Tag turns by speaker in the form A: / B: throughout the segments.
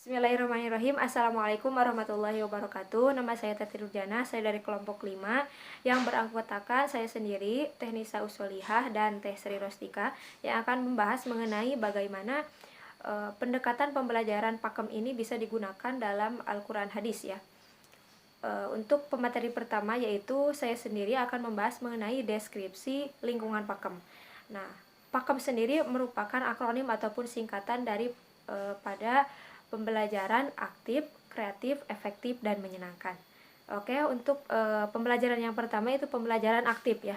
A: Bismillahirrahmanirrahim. Assalamualaikum warahmatullahi wabarakatuh. Nama saya Tati Rujana, saya dari kelompok 5 yang beranggotakan saya sendiri, Teh Nisa Usolihah dan Teh Sri Rostika, yang akan membahas mengenai bagaimana pendekatan pembelajaran pakem ini bisa digunakan dalam Al-Quran Hadis ya. Untuk pemateri pertama yaitu saya sendiri akan membahas mengenai deskripsi lingkungan pakem. Nah, pakem sendiri merupakan akronim ataupun singkatan dari pada pembelajaran aktif, kreatif, efektif, dan menyenangkan. Oke, untuk pembelajaran yang pertama itu pembelajaran aktif ya.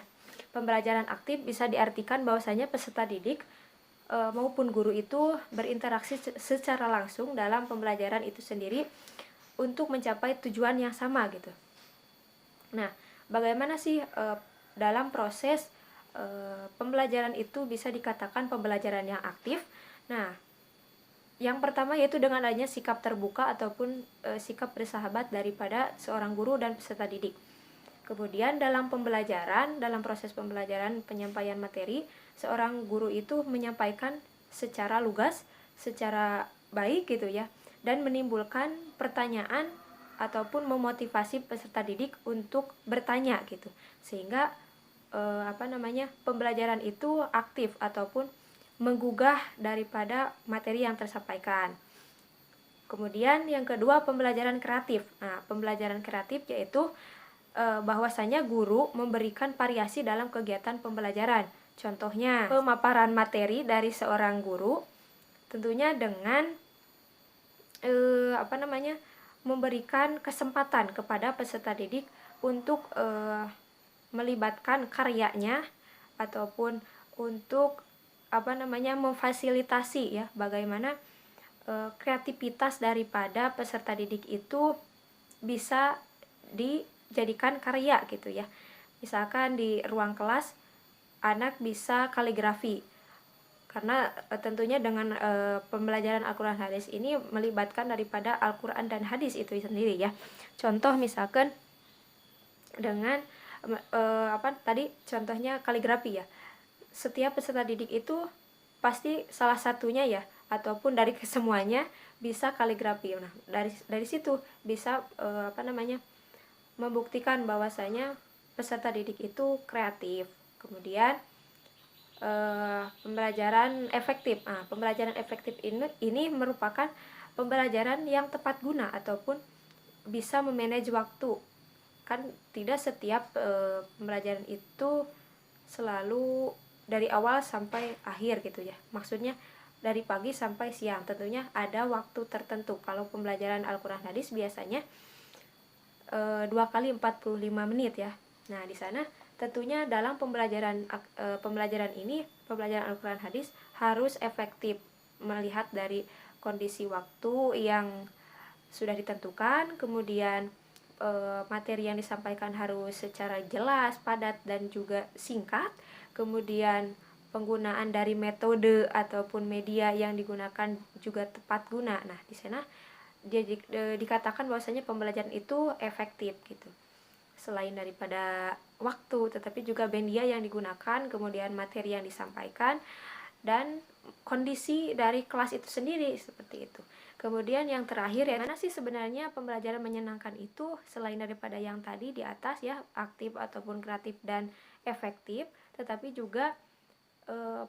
A: Pembelajaran aktif bisa diartikan bahwasanya peserta didik maupun guru itu berinteraksi secara langsung dalam pembelajaran itu sendiri untuk mencapai tujuan yang sama gitu. Nah, bagaimana sih dalam proses pembelajaran itu bisa dikatakan pembelajaran yang aktif? Nah, yang pertama yaitu dengan adanya sikap terbuka ataupun sikap bersahabat daripada seorang guru dan peserta didik. Kemudian dalam proses pembelajaran penyampaian materi, seorang guru itu menyampaikan secara lugas, secara baik gitu ya, dan menimbulkan pertanyaan ataupun memotivasi peserta didik untuk bertanya gitu. Sehingga pembelajaran itu aktif ataupun menggugah daripada materi yang tersampaikan. Kemudian yang kedua pembelajaran kreatif. Nah, pembelajaran kreatif yaitu bahwasanya guru memberikan variasi dalam kegiatan pembelajaran. Contohnya pemaparan materi dari seorang guru tentunya dengan memberikan kesempatan kepada peserta didik untuk melibatkan karyanya ataupun untuk memfasilitasi ya bagaimana kreativitas daripada peserta didik itu bisa dijadikan karya gitu ya. Misalkan di ruang kelas anak bisa kaligrafi, karena tentunya dengan pembelajaran Al-Quran Hadis ini melibatkan daripada Al-Quran dan Hadis itu sendiri ya. Contoh misalkan dengan contohnya kaligrafi ya. Setiap peserta didik itu pasti salah satunya ya ataupun dari kesemuanya bisa kaligrafi. Nah, dari situ bisa membuktikan bahwasanya peserta didik itu kreatif. Kemudian pembelajaran efektif. Nah, pembelajaran efektif ini merupakan pembelajaran yang tepat guna ataupun bisa memanage waktu. Kan tidak setiap pembelajaran itu selalu dari awal sampai akhir gitu ya. Maksudnya dari pagi sampai siang. Tentunya ada waktu tertentu. Kalau pembelajaran Al-Quran Hadis biasanya 2 kali 45 menit ya. Nah, di sana tentunya dalam pembelajaran Al-Quran Hadis harus efektif melihat dari kondisi waktu yang sudah ditentukan, kemudian materi yang disampaikan harus secara jelas, padat, dan juga singkat. Kemudian penggunaan dari metode ataupun media yang digunakan juga tepat guna. Nah, di sana dia dikatakan bahwasanya pembelajaran itu efektif gitu. Selain daripada waktu, tetapi juga media yang digunakan, kemudian materi yang disampaikan, dan kondisi dari kelas itu sendiri seperti itu. Kemudian yang terakhir ya, mana sih sebenarnya pembelajaran menyenangkan itu selain daripada yang tadi di atas ya, aktif ataupun kreatif dan efektif, tetapi juga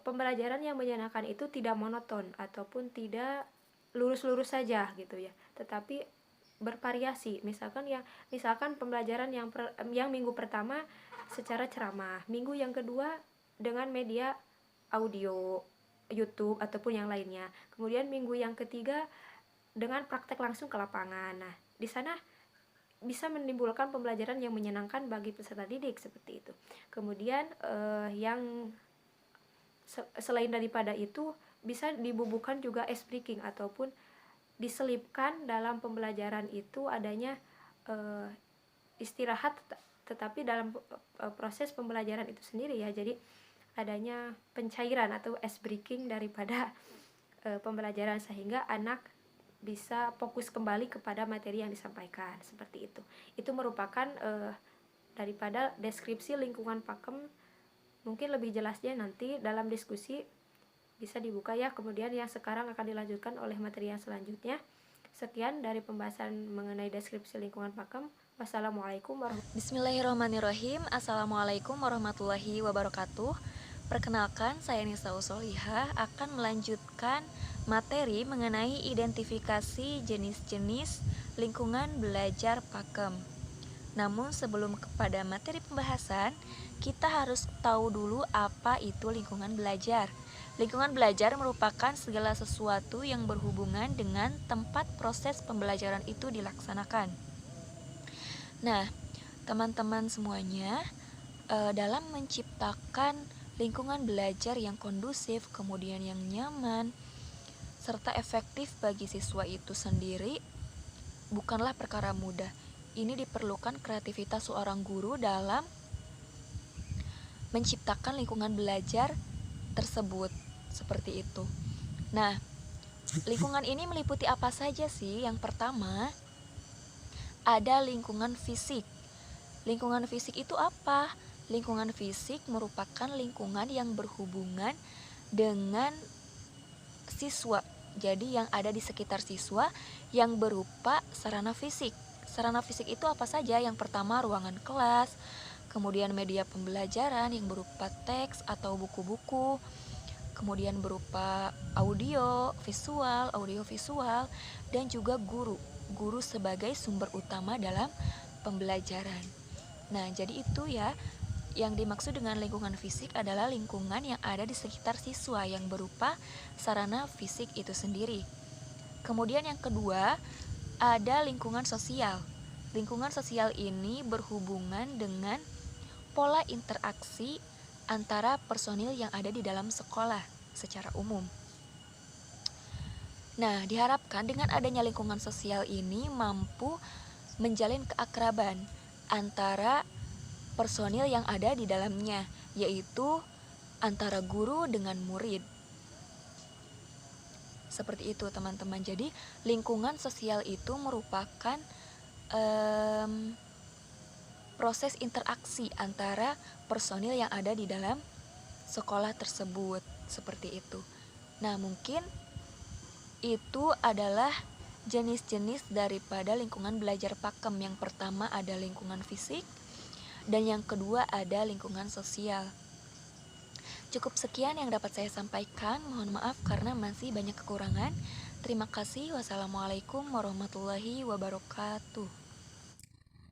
A: pembelajaran yang menyenangkan itu tidak monoton ataupun tidak lurus-lurus saja gitu ya, tetapi bervariasi. Misalkan pembelajaran yang minggu pertama secara ceramah, minggu yang kedua dengan media audio, YouTube ataupun yang lainnya. Kemudian minggu yang ketiga dengan praktek langsung ke lapangan. Nah, di sana bisa menimbulkan pembelajaran yang menyenangkan bagi peserta didik seperti itu. Kemudian yang selain daripada itu bisa dibubuhkan juga ice breaking ataupun diselipkan dalam pembelajaran itu adanya istirahat, tetapi dalam proses pembelajaran itu sendiri ya. Jadi adanya pencairan atau ice breaking daripada pembelajaran sehingga anak bisa fokus kembali kepada materi yang disampaikan seperti itu. Itu merupakan daripada deskripsi lingkungan pakem. Mungkin lebih jelasnya nanti dalam diskusi bisa dibuka ya. Kemudian yang sekarang akan dilanjutkan oleh materi yang selanjutnya. Sekian dari pembahasan mengenai deskripsi lingkungan pakem. Wassalamualaikum warahmatullahi wabarakatuh.
B: Bismillahirrahmanirrahim. Assalamualaikum warahmatullahi wabarakatuh. Perkenalkan, saya Nisa Usolihah akan melanjutkan materi mengenai identifikasi jenis-jenis lingkungan belajar pakem. Namun sebelum kepada materi pembahasan, kita harus tahu dulu apa itu lingkungan belajar. Lingkungan belajar merupakan segala sesuatu yang berhubungan dengan tempat proses pembelajaran itu dilaksanakan. Nah, teman-teman semuanya, dalam menciptakan lingkungan belajar yang kondusif, kemudian yang nyaman, serta efektif bagi siswa itu sendiri, bukanlah perkara mudah. Ini diperlukan kreativitas seorang guru dalam menciptakan lingkungan belajar tersebut, seperti itu. Nah, lingkungan ini meliputi apa saja sih? Yang pertama, ada lingkungan fisik. Lingkungan fisik itu apa? Lingkungan fisik merupakan lingkungan yang berhubungan dengan siswa. Jadi yang ada di sekitar siswa yang berupa sarana fisik. Sarana fisik itu apa saja? Yang pertama, ruangan kelas, kemudian media pembelajaran yang berupa teks atau buku-buku, kemudian berupa audio visual, dan juga guru sebagai sumber utama dalam pembelajaran. Nah, jadi itu ya, yang dimaksud dengan lingkungan fisik adalah lingkungan yang ada di sekitar siswa yang berupa sarana fisik itu sendiri. Kemudian yang kedua, ada lingkungan sosial. Lingkungan sosial ini berhubungan dengan pola interaksi antara personil yang ada di dalam sekolah secara umum. Nah, diharapkan dengan adanya lingkungan sosial ini mampu menjalin keakraban antara personil yang ada di dalamnya, yaitu antara guru dengan murid. Seperti itu, teman-teman. Jadi, lingkungan sosial itu merupakan proses interaksi antara personil yang ada di dalam sekolah tersebut, seperti itu. Nah, mungkin itu adalah jenis-jenis daripada lingkungan belajar pakem. Yang pertama ada lingkungan fisik, dan yang kedua ada lingkungan sosial. Cukup sekian yang dapat saya sampaikan. Mohon maaf karena masih banyak kekurangan. Terima kasih. Wassalamualaikum warahmatullahi wabarakatuh.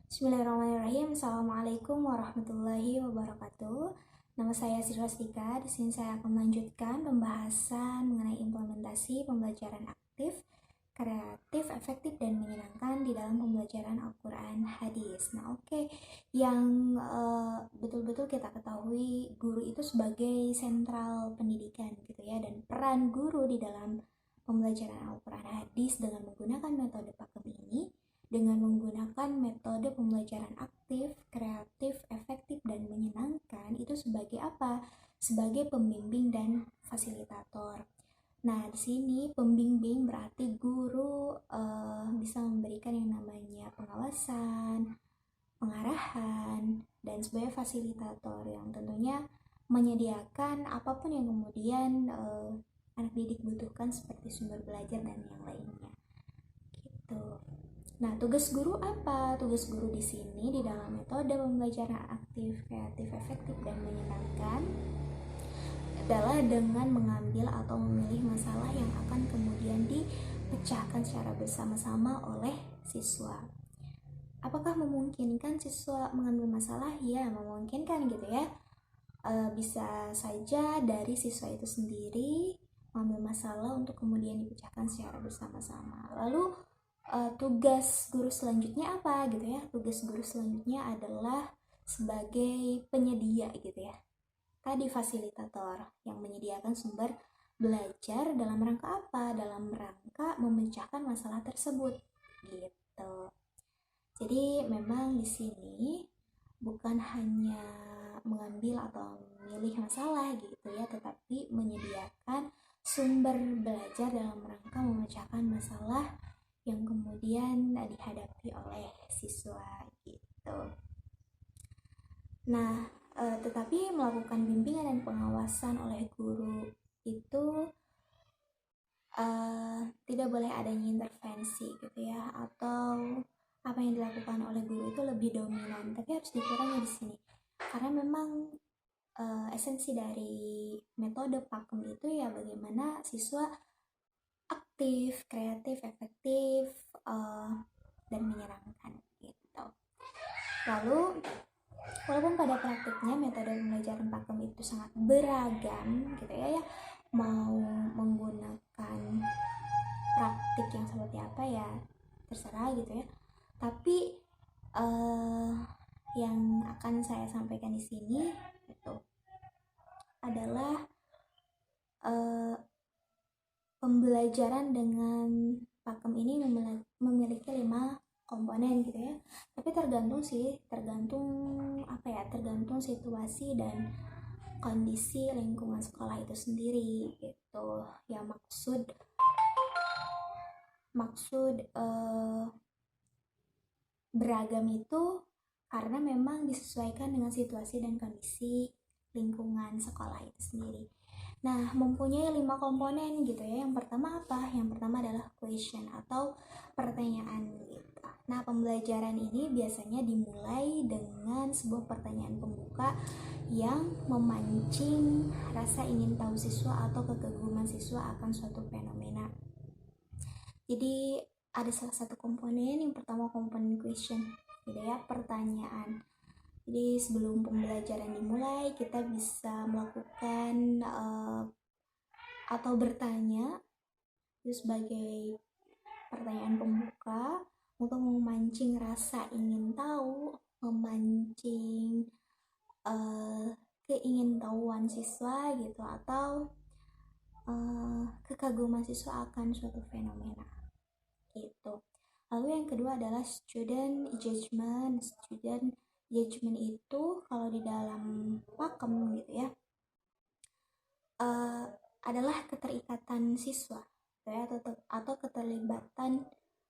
C: Bismillahirrahmanirrahim. Assalamualaikum warahmatullahi wabarakatuh. Nama saya Sri Rustika. Di sini saya akan melanjutkan pembahasan mengenai implementasi pembelajaran aktif, kreatif, efektif, dan menyenangkan di dalam pembelajaran Al-Quran Hadis. Nah, yang betul-betul kita ketahui, guru itu sebagai sentral pendidikan gitu ya, dan peran guru di dalam pembelajaran Al-Quran Hadis dengan menggunakan metode pakem ini, dengan menggunakan metode pembelajaran aktif, kreatif, efektif, dan menyenangkan, itu sebagai apa? Sebagai pembimbing dan fasilitator. Nah, di sini pembimbing berarti guru bisa memberikan yang namanya pengawasan, pengarahan, dan sebagai fasilitator yang tentunya menyediakan apapun yang kemudian anak didik butuhkan seperti sumber belajar dan yang lainnya. Gitu. Nah, tugas guru apa? Tugas guru di sini di dalam metode pembelajaran aktif, kreatif, efektif, dan menyenangkan adalah dengan mengambil atau memilih masalah yang akan kemudian dipecahkan secara bersama-sama oleh siswa. Apakah memungkinkan siswa mengambil masalah? Ya, memungkinkan gitu ya. Bisa saja dari siswa itu sendiri mengambil masalah untuk kemudian dipecahkan secara bersama-sama. Lalu tugas guru selanjutnya apa gitu ya? Tugas guru selanjutnya adalah sebagai penyedia gitu ya. Tadi fasilitator yang menyediakan sumber belajar dalam rangka apa? Dalam rangka memecahkan masalah tersebut gitu. Jadi memang di sini bukan hanya mengambil atau memilih masalah gitu ya, tetapi menyediakan sumber belajar dalam rangka memecahkan masalah yang kemudian dihadapi oleh siswa gitu. Nah, tetapi melakukan bimbingan dan pengawasan oleh guru itu tidak boleh adanya intervensi gitu ya, atau apa yang dilakukan oleh guru itu lebih dominan, tapi harus dikurangi di sini karena memang esensi dari metode pakem itu ya bagaimana siswa aktif, kreatif, efektif, dan menyenangkan gitu. Lalu walaupun pada praktiknya metode pembelajaran pakem itu sangat beragam gitu ya, mau menggunakan praktik yang seperti apa ya terserah gitu ya, tapi yang akan saya sampaikan di sini itu adalah pembelajaran dengan pakem ini memiliki 5 komponen gitu ya, tapi tergantung tergantung situasi dan kondisi lingkungan sekolah itu sendiri gitu ya. Maksud beragam itu karena memang disesuaikan dengan situasi dan kondisi lingkungan sekolah itu sendiri. Nah, mempunyai 5 komponen gitu ya. Yang pertama apa? Yang pertama adalah question atau pertanyaan gitu. Nah, pembelajaran ini biasanya dimulai dengan sebuah pertanyaan pembuka yang memancing rasa ingin tahu siswa atau kekaguman siswa akan suatu fenomena. Jadi, ada salah satu komponen, yang pertama komponen question, gitu ya, pertanyaan. Jadi sebelum pembelajaran dimulai, kita bisa melakukan atau bertanya itu sebagai pertanyaan pembuka untuk memancing rasa ingin tahu, memancing keingintahuan siswa gitu, atau kekaguman siswa akan suatu fenomena gitu. Lalu yang kedua adalah student judgment. Student judgment itu kalau di dalam pakem gitu ya, adalah keterikatan siswa ya, atau keterlibatan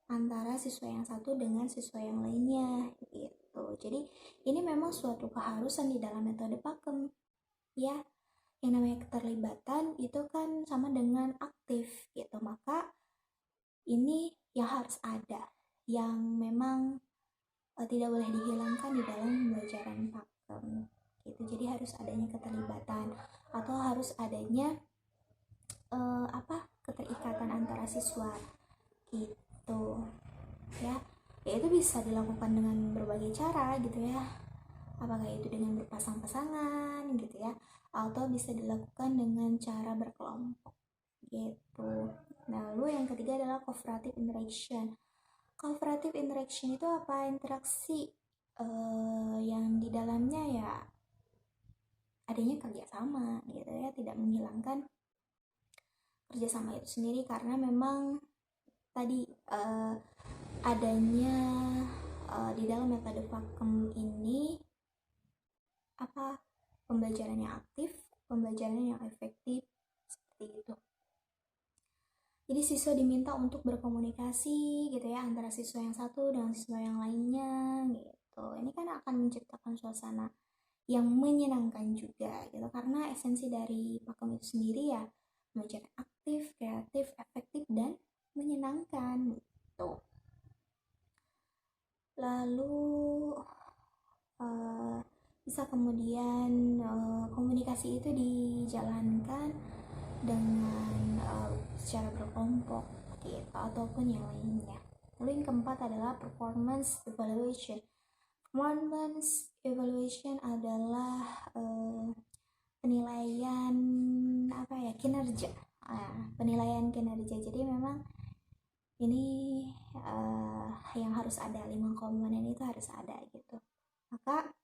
C: antara siswa yang satu dengan siswa yang lainnya gitu. Jadi ini memang suatu keharusan di dalam metode pakem ya. Yang namanya keterlibatan itu kan sama dengan aktif gitu, maka ini yang harus ada, yang memang tidak boleh dihilangkan di dalam pembelajaran pakem gitu. Jadi harus adanya keterlibatan atau harus adanya keterikatan antara siswa gitu ya. Itu bisa dilakukan dengan berbagai cara gitu ya, apakah itu dengan berpasang-pasangan gitu ya, atau bisa dilakukan dengan cara berkelompok gitu. Nah, lalu yang ketiga adalah cooperative interaction. Cooperative interaction itu apa? Interaksi yang di dalamnya ya adanya kerjasama gitu ya, tidak menghilangkan kerjasama itu sendiri karena memang tadi adanya di dalam metode pakem ini pembelajaran yang aktif, pembelajaran yang efektif seperti itu. Jadi siswa diminta untuk berkomunikasi gitu ya, antara siswa yang satu dengan siswa yang lainnya gitu. Ini kan akan menciptakan suasana yang menyenangkan juga gitu, karena esensi dari pakem itu sendiri ya belajar aktif, kreatif, efektif, dan menyenangkan gitu. Lalu bisa kemudian komunikasi itu dijalankan dengan secara berkelompok gitu, ataupun yang lainnya. Lalu yang keempat adalah performance evaluation. Performance evaluation adalah penilaian kinerja. Penilaian kinerja. Jadi memang ini yang harus ada, 5 komponen itu harus ada gitu. Maka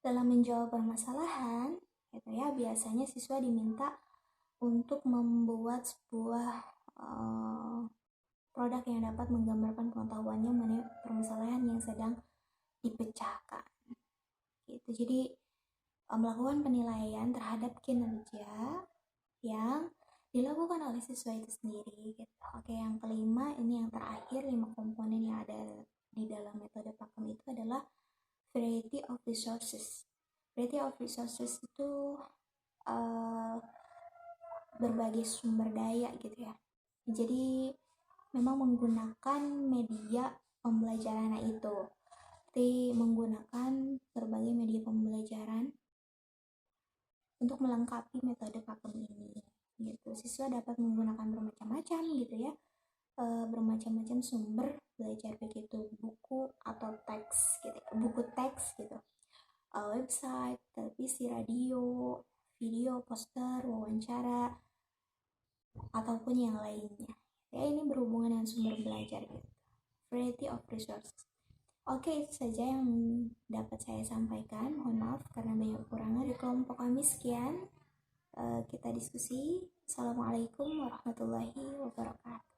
C: dalam menjawab permasalahan gitu ya, biasanya siswa diminta untuk membuat sebuah produk yang dapat menggambarkan pengetahuannya mengenai permasalahan yang sedang dipecahkan gitu. Jadi melakukan penilaian terhadap kinerja yang dilakukan oleh siswa itu sendiri gitu. Oke, yang kelima, ini yang terakhir, 5 komponen yang ada di dalam metode pakem itu adalah variety of resources. Variety of resources itu berbagai sumber daya gitu ya. Jadi memang menggunakan media pembelajaran itu, seperti menggunakan berbagai media pembelajaran untuk melengkapi metode pakem ini gitu. Siswa dapat menggunakan bermacam-macam gitu ya, bermacam-macam sumber belajar, begitu buku atau teks gitu, buku teks gitu, website, televisi, radio, video, poster, wawancara, ataupun yang lainnya ya. Ini berhubungan dengan sumber belajar gitu, variety of resources. Oke, itu saja yang dapat saya sampaikan. Mohon maaf karena banyak kekurangan. Di kelompok kami sekian, kita diskusi. Assalamualaikum warahmatullahi wabarakatuh.